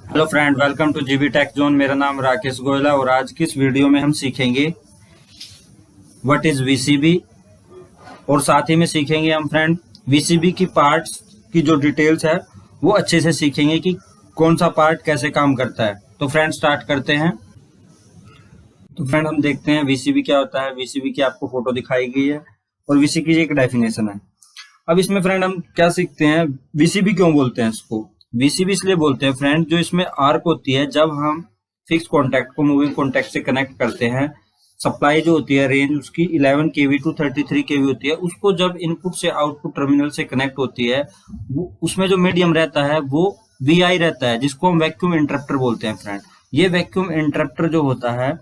Hello friend, welcome two GB take zone. मेरा नाम राकेश गोयल है और आज की इस वीडियो में हम सीखेंगे व्हाट इज वीसीबी और साथ ही में सीखेंगे हम फ्रेंड वीसीबी की पार्ट्स की जो डिटेल्स है वो अच्छे से सीखेंगे कि कौन सा पार्ट कैसे काम करता है। तो फ्रेंड स्टार्ट करते हैं। तो फ्रेंड हम देखते हैं वीसीबी क्या होता है। वीसीबी की आपको फोटो दिखाई गई है और वीसीबी की एक डेफिनेशन है। अब इसमें फ्रेंड हम क्या सीखते हैं, वीसीबी क्यों बोलते हैं इसको। वीसीबी इसलिए बोलते हैं फ्रेंड, जो इसमें आर्क होती है जब हम फिक्स कॉन्टैक्ट को मूविंग कॉन्टैक्ट से कनेक्ट करते हैं। सप्लाई जो होती है रेंज उसकी 11 केवी टू 33 केवी होती है। उसको जब इनपुट से आउटपुट टर्मिनल से कनेक्ट होती है वो उसमें जो मीडियम रहता है वो वीआई रहता है, जिसको हम वैक्यूम इंटरप्टर बोलते हैं फ्रेंड। ये वैक्यूम इंटरप्टर जो होता है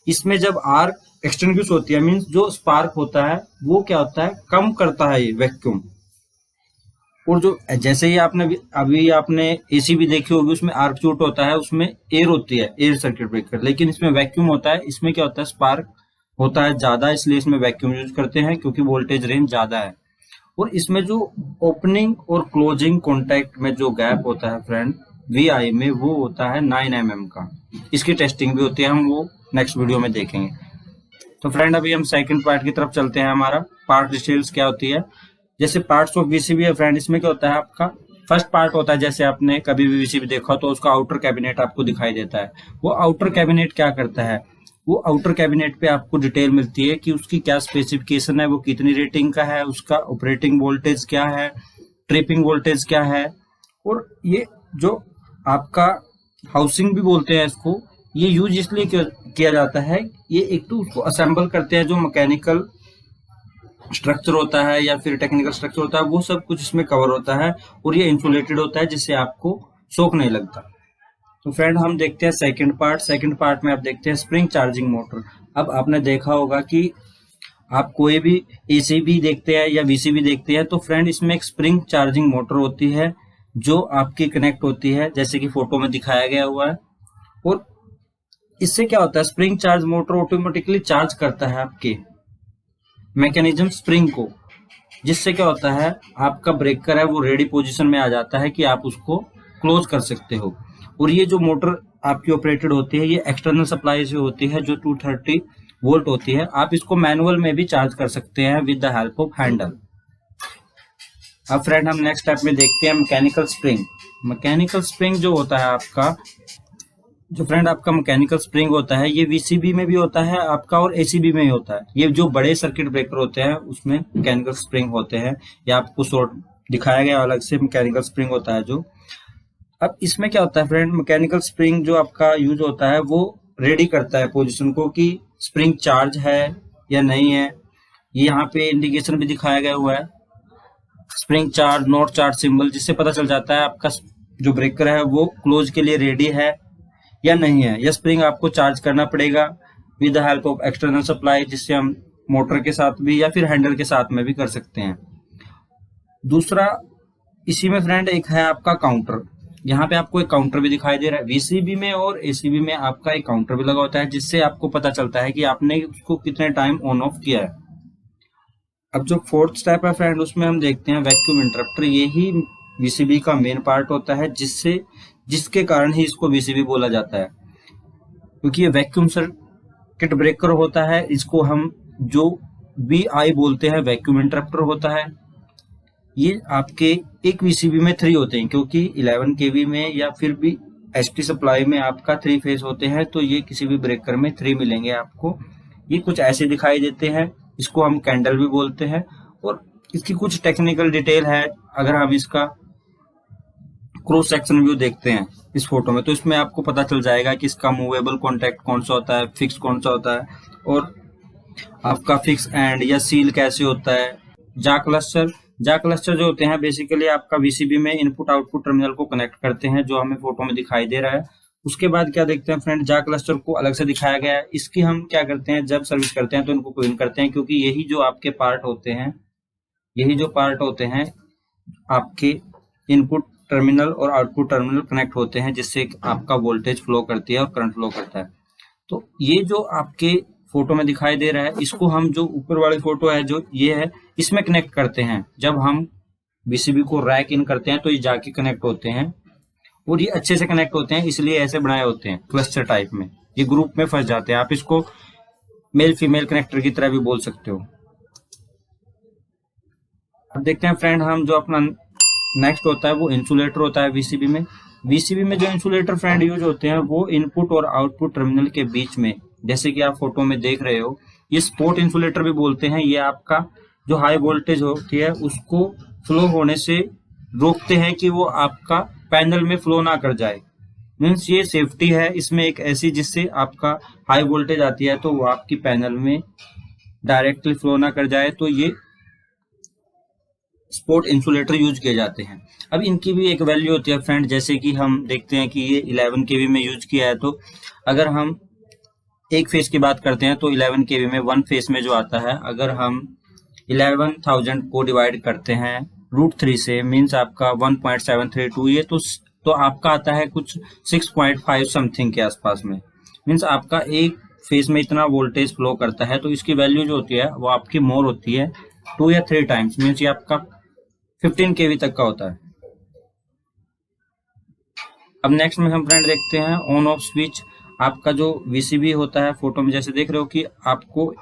इसमें जब आर्क एक्सटिंग्विश होती है, मीन्स जो स्पार्क होता है वो क्या होता है, कम करता है ये वैक्यूम। और जो जैसे ही आपने एसी भी देखी होगी, उसमें आर्क शूट होता है, उसमें एयर होती है, एयर सर्किट ब्रेकर। लेकिन इसमें वैक्यूम होता है, इसमें क्या होता है, स्पार्क होता है ज्यादा, इसलिए इसमें वैक्यूम यूज करते हैं क्योंकि वोल्टेज रेंज ज्यादा है। और इसमें जो ओपनिंग और क्लोजिंग कॉन्टैक्ट में जो गैप होता है फ्रेंड वीआई में, वो होता है 9 mm का। इसकी टेस्टिंग भी होती है, हम वो नेक्स्ट वीडियो में देखेंगे। तो फ्रेंड अभी हम सेकंड पार्ट की तरफ चलते हैं। हमारा पार्ट डिटेल्स क्या होती है। जैसे पार्ट्स ऑफ वीसीबी है फ्रेंड, इसमें क्या होता है, आपका फर्स्ट पार्ट होता है, जैसे आपने कभी भी वीसीबी देखा तो उसका आउटर कैबिनेट आपको दिखाई देता है। वो आउटर कैबिनेट क्या करता है, वो आउटर कैबिनेट पे आपको डिटेल मिलती है कि उसकी क्या स्पेसिफिकेशन है, वो कितनी रेटिंग का है, उसका ऑपरेटिंग वोल्टेज क्या है, ट्रिपिंग वोल्टेज क्या है। और ये जो आपका हाउसिंग भी बोलते हैं इसको, ये यूज इसलिए किया जाता है, ये एक तो उसको असेंबल करते हैं, जो मैकेनिकल स्ट्रक्चर होता है या फिर टेक्निकल स्ट्रक्चर होता है वो सब कुछ इसमें कवर होता है। और ये इंसुलेटेड होता है जिससे आपको शॉक नहीं लगता। तो फ्रेंड हम देखते हैं सेकंड पार्ट। सेकंड पार्ट में आप देखते हैं स्प्रिंग चार्जिंग मोटर। अब आपने देखा होगा कि आप कोई भी एसी भी देखते हैं या वीसीबी देखते हैं तो फ्रेंड इसमें एक स्प्रिंग चार्जिंग मोटर होती है जो आपकी कनेक्ट होती है, जैसे कि फोटो में दिखाया गया हुआ है। और इससे क्या होता है, spring charge motor automatically charge करता है आपके मैकेनिज्म स्प्रिंग को, जिससे क्या होता है, आपका ब्रेकर है वो रेडी पोजीशन में आ जाता है कि आप उसको क्लोज कर सकते हो। और ये जो मोटर आपकी ऑपरेटेड होती है ये एक्सटर्नल सप्लाई से होती है जो 230 वोल्ट होती है। आप इसको मैनुअल में भी चार्ज कर सकते हैं with the help of Henle. अब फ्रेंड हम नेक्स्ट स्टेप में देखते हैं मैकेनिकल स्प्रिंग। मैकेनिकल स्प्रिंग जो होता है आपका, जो फ्रेंड आपका मैकेनिकल स्प्रिंग होता है, ये वीसीबी में भी होता है आपका और एसीबी में ही होता है। ये जो बड़े सर्किट ब्रेकर होते हैं उसमें मैकेनिकल स्प्रिंग होते हैं। या आपको शॉर्ट दिखाया गया अलग से मैकेनिकल स्प्रिंग होता है जो। अब इसमें क्या होता है फ्रेंड, मैकेनिकल स्प्रिंग जो आपका यूज होता है वो रेडी करता है पोजीशन को कि स्प्रिंग चार्ज है या नहीं है। ये यहाँ पे इंडिकेशन भी दिखाया गया हुआ है, spring charge not charge symbol, जिससे पता चल जाता है आपका जो ब्रेकर है वो क्लोज के लिए रेडी है या नहीं है। यह स्प्रिंग आपको चार्ज करना पड़ेगा with the help of external supply, जिससे हम मोटर के साथ भी या फिर हैंडल के साथ में भी कर सकते हैं। दूसरा इसी में फ्रेंड एक है आपका काउंटर। यहाँ पे आपको एक काउंटर भी दिखाई दे रहा है। वीसीबी में और एसीबी में आपका एक काउंटर भी लगा होता है, जिससे आपको पता चलता है कि आपने उसको कितने टाइम ऑन ऑफ किया है। अब जो फोर्थ स्टेप है फ्रेंड, उसमें हम देखते हैं वैक्यूम इंटरप्टर। यही वीसीबी का मेन पार्ट होता है, जिसके कारण ही इसको वीसीबी बोला जाता है, क्योंकि ये वैक्यूम सर्किट ब्रेकर होता है। इसको हम जो वीआई बोलते हैं वैक्यूम इंटरप्टर होता है। ये आपके एक वीसीबी में 3 होते हैं, क्योंकि 11 केवी में या फिर भी एचटी सप्लाई में आपका 3 फेज होते हैं, तो ये किसी भी ब्रेकर में 3 मिलेंगे आपको। ये कुछ ऐसे दिखाई देते हैं, इसको हम कैंडल भी बोलते हैं। और इसकी कुछ टेक्निकल डिटेल है। अगर हम इसका क्रॉस सेक्शन व्यू देखते हैं इस फोटो में, तो इसमें आपको पता चल जाएगा कि इसका मूवेबल कॉन्टैक्ट कौन सा होता है, फिक्स कौन सा होता है, और आपका फिक्स एंड या सील कैसे होता है। जा क्लस्टर जो होते हैं बेसिकली आपका वीसीबी में इनपुट आउटपुट टर्मिनल को कनेक्ट करते हैं, जो हमें फोटो में दिखाई दे रहा है। उसके बाद क्या देखते हैं फ्रेंड, जा क्लस्टर को अलग से दिखाया गया है। इसकी हम क्या करते हैं, जब सर्विस करते हैं तो इनको क्लीन करते हैं, क्योंकि यही जो आपके पार्ट होते हैं आपके इनपुट टर्मिनल और आउटपुट टर्मिनल कनेक्ट होते हैं, जिससे आपका वोल्टेज फ्लो करती है और करंट फ्लो करता है। तो ये जो आपके फोटो में दिखाई दे रहा है, इसको हम जो ऊपर वाली फोटो है जो ये है, इसमें कनेक्ट करते हैं। जब हम वीसीबी को रैक इन करते हैं तो ये जाके कनेक्ट होते हैं। और ये अच्छे से कनेक्ट होते हैं, इसलिए ऐसे बनाए होते हैं क्लस्टर टाइप में, ये ग्रुप में फंस जाते हैं। आप इसको मेल फीमेल कनेक्टर की तरह भी बोल सकते हो। अब देखते हैं फ्रेंड, हम जो अपना नेक्स्ट होता है वो इंसुलेटर होता है वीसीबी में। वीसीबी में जो इंसुलेटर फ्रेंड यूज होते हैं वो इनपुट और आउटपुट टर्मिनल के बीच में, जैसे कि आप फोटो में देख रहे हो, ये स्पॉट इंसुलेटर भी बोलते हैं। ये आपका जो हाई वोल्टेज होती है उसको फ्लो होने से रोकते हैं कि वो आपका पैनल में फ्लो ना कर जाए। मीन्स ये सेफ्टी है इसमें एक ऐसी, जिससे आपका हाई वोल्टेज आती है तो वो आपकी पैनल में डायरेक्टली फ्लो ना कर जाए, तो ये स्पॉट इंसुलेटर यूज किए जाते हैं। अब इनकी भी एक वैल्यू होती है फ्रेंड, जैसे कि हम देखते हैं कि ये 11 केवी में यूज किया है, तो अगर हम एक फेस की बात करते हैं तो 11 केवी में वन फेस में जो आता है, अगर हम 11,000 को डिवाइड करते हैं √3 से, मीन्स आपका 1.732, ये तो आपका आता है कुछ 6.5 समथिंग के आसपास में। मीन्स आपका एक फेस में इतना वोल्टेज फ्लो करता है, तो इसकी वैल्यू जो होती है वो आपकी मोर होती है 2 या 3 टाइम्स, मीन्स ये आपका 15 केवी तक का होता है। अब नेक्स्ट में हम फ्रेंड देखते हैं ऑन ऑफ स्विच। आपका जो वीसीबी होता है, फोटो में जैसे देख रहे हो कि आपको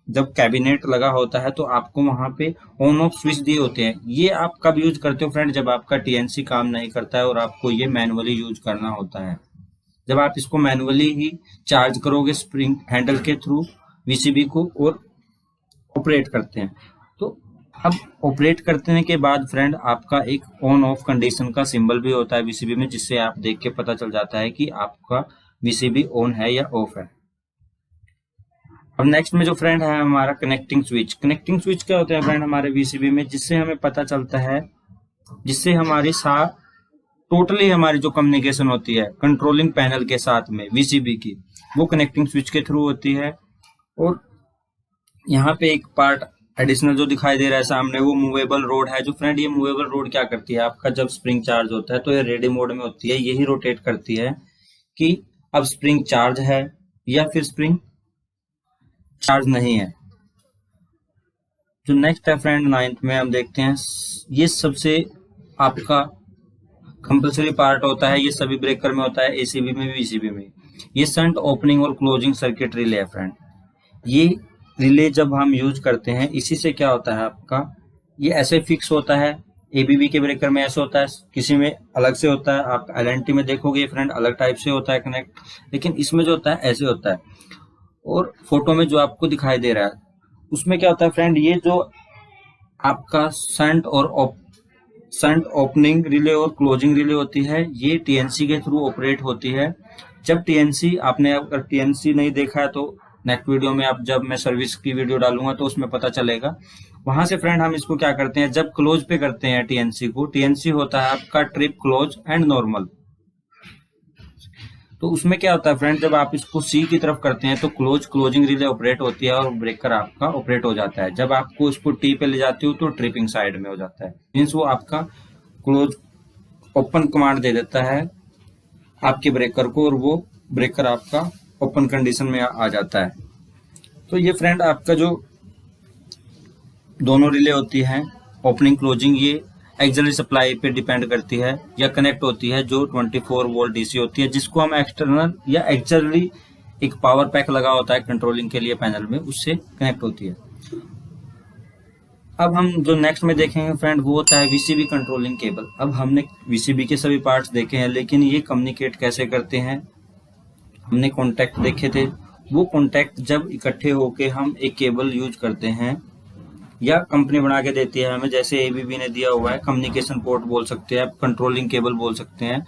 जब कैबिनेट लगा होता है तो आपको वहां पे ऑन ऑफ स्विच दिए होते हैं। ये आप कब यूज करते हो फ्रेंड, जब आपका टीएनसी काम नहीं करता है और आपको ये मैनुअली यूज करना होता है। जब आप इसको मैनुअली ही चार्ज करोगे स्प्रिंग हैंडल के थ्रू वीसीबी को और ऑपरेट करते हैं, तो अब ऑपरेट करने के बाद फ्रेंड आपका एक ऑन ऑफ कंडीशन का सिंबल भी होता है वीसीबी में, जिससे आप देख के पता चल जाता है कि आपका वीसीबी ऑन है या ऑफ है। अब नेक्स्ट में जो फ्रेंड है हमारा कनेक्टिंग स्विच। कनेक्टिंग स्विच क्या होता है फ्रेंड हमारे वीसीबी में, जिससे हमें पता चलता है, जिससे हमारी टोटली हमारी जो कम्युनिकेशन होती है कंट्रोलिंग पैनल के साथ में वीसीबी की, वो कनेक्टिंग स्विच के थ्रू होती है। और यहाँ पे एक पार्ट एडिशनल जो दिखाई दे रहा है सामने, वो मूवेबल रोड है। जो फ्रेंड ये मूवेबल रोड क्या करती है, आपका जब स्प्रिंग चार्ज होता है तो ये रेडी मोड में होती है, यही रोटेट करती है कि अब स्प्रिंग चार्ज है या फिर स्प्रिंग चार्ज नहीं है। जो नेक्स्ट है फ्रेंड 9th में हम देखते हैं, ये सबसे आपका कंपल्सरी पार्ट होता है, ये सभी ब्रेकर में होता है, एसीबी में भी वीसीबी में। ये शंट ओपनिंग और क्लोजिंग सर्किट रिले है फ्रेंड। ये रिले जब हम यूज करते हैं, इसी से क्या होता है आपका, ये ऐसे फिक्स होता है। एबीबी के ब्रेकर में ऐसे होता है, किसी में अलग से होता है। आप एलएनटी में देखोगे फ्रेंड अलग टाइप से होता है कनेक्ट, लेकिन इसमें जो होता है ऐसे होता है। और फोटो में जो आपको दिखाई दे रहा है उसमें क्या होता है फ्रेंड, ये जो आपका शंट ओपनिंग रिले और क्लोजिंग रिले होती है, ये टीएनसी के थ्रू ऑपरेट होती है। जब टीएनसी, आपने अगर टीएनसी नहीं देखा है तो नेक्स्ट वीडियो में, आप जब मैं सर्विस की वीडियो डालूंगा तो उसमें पता चलेगा। वहां से फ्रेंड हम इसको क्या करते हैं, जब क्लोज पे करते हैं टीएनसी को, टीएनसी होता है आपका ट्रिप, क्लोज एंड नॉर्मल। तो उसमें क्या होता है फ्रेंड, जब आप इसको सी की तरफ करते हैं तो क्लोजिंग रिले ऑपरेट होती है और ब्रेकर आपका ऑपरेट हो जाता है। जब आपको इसको टी पे ले जाती हो तो ट्रिपिंग साइड में हो जाता है, मीन्स वो आपका क्लोज ओपन कमांड दे देता है आपके ब्रेकर को, और वो ब्रेकर आपका ओपन कंडीशन में आ जाता है। तो ये फ्रेंड आपका जो दोनों रिले होती है ओपनिंग क्लोजिंग, ये एक्सिलरी सप्लाई पे डिपेंड करती है या कनेक्ट होती है, जो 24 वोल्ट डीसी होती है, जिसको हम एक्सटर्नल या एक्सिलरी एक पावर पैक लगा होता है कंट्रोलिंग के लिए पैनल में, उससे कनेक्ट होती है। अब हम जो नेक्स्ट में देखेंगे फ्रेंड वो होता है वीसीबी कंट्रोलिंग केबल। अब हमने वीसीबी के सभी पार्ट्स देखे हैं, लेकिन ये कम्युनिकेट कैसे करते हैं, हमने कॉन्टैक्ट देखे थे। वो कॉन्टैक्ट जब इकट्ठे होके हम एक केबल यूज करते हैं या कंपनी बना के देती है हमें, जैसे एबीबी ने दिया हुआ है, कम्युनिकेशन पोर्ट बोल सकते हैं, कंट्रोलिंग केबल बोल सकते हैं।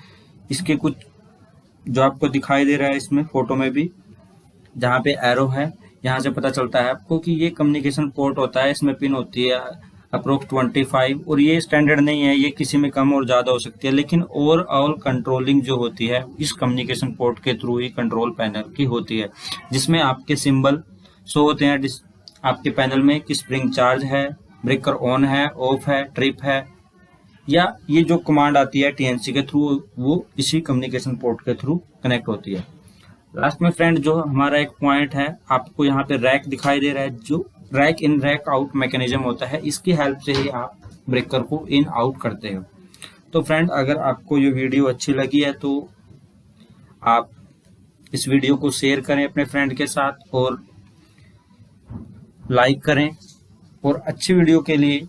इसके कुछ जो आपको दिखाई दे रहा है इसमें फोटो में भी, जहाँ पे एरो है, यहाँ से पता चलता है आपको कि ये कम्युनिकेशन पोर्ट होता है। इसमें पिन होती है अप्रोक्स 25, और ये स्टैंडर्ड नहीं है, ये किसी में कम और ज्यादा हो सकती है, लेकिन ओवरऑल कंट्रोलिंग जो होती है इस कम्युनिकेशन पोर्ट के थ्रू ही कंट्रोल पैनल की होती है, जिसमें आपके सिंबल शो होते हैं आपके पैनल में कि स्प्रिंग चार्ज है, ब्रेकर ऑन है, ऑफ है, ट्रिप है, या ये जो कमांड आती है टीएनसी के थ्रू, वो इसी कम्युनिकेशन पोर्ट के थ्रू कनेक्ट होती है। लास्ट में फ्रेंड जो हमारा एक पॉइंट है, आपको यहाँ पे रैक दिखाई दे रहा है, जो रैक इन रैक आउट मैकेनिज्म होता है, इसकी हेल्प से ही आप ब्रेकर को इन आउट करते हो। तो फ्रेंड, अगर आपको ये वीडियो अच्छी लगी है तो आप इस वीडियो को शेयर करें अपने फ्रेंड के साथ और लाइक करें, और अच्छी वीडियो के लिए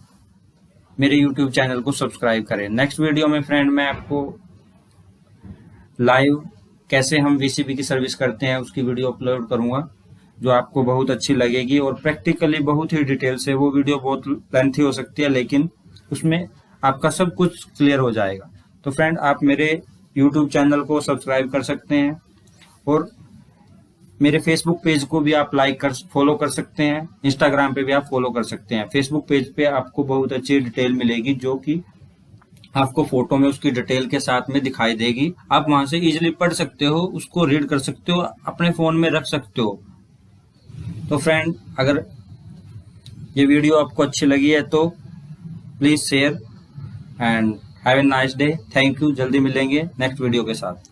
मेरे YouTube चैनल को सब्सक्राइब करें। नेक्स्ट वीडियो में फ्रेंड मैं आपको लाइव कैसे हम VCB की सर्विस करते हैं उसकी वीडियो अपलोड करूंगा, जो आपको बहुत अच्छी लगेगी और प्रैक्टिकली बहुत ही डिटेल से। वो वीडियो बहुत लेंथी हो सकती है, लेकिन उसमें आपका सब कुछ क्लियर हो जाएगा। तो फ्रेंड, आप मेरे YouTube चैनल को सब्सक्राइब कर सकते हैं और मेरे फेसबुक पेज को भी आप फॉलो कर सकते हैं। इंस्टाग्राम पे भी आप फॉलो कर सकते हैं। फेसबुक पेज पे आपको बहुत अच्छी डिटेल मिलेगी, जो कि आपको फोटो में उसकी डिटेल के साथ में दिखाई देगी। आप वहां से इजीली पढ़ सकते हो, उसको रीड कर सकते हो, अपने फोन में रख सकते हो। तो फ्रेंड, अगर ये वीडियो आपको अच्छी लगी है तो please share and have a nice day. Thank you. जल्दी मिलेंगे नेक्स्ट वीडियो के साथ।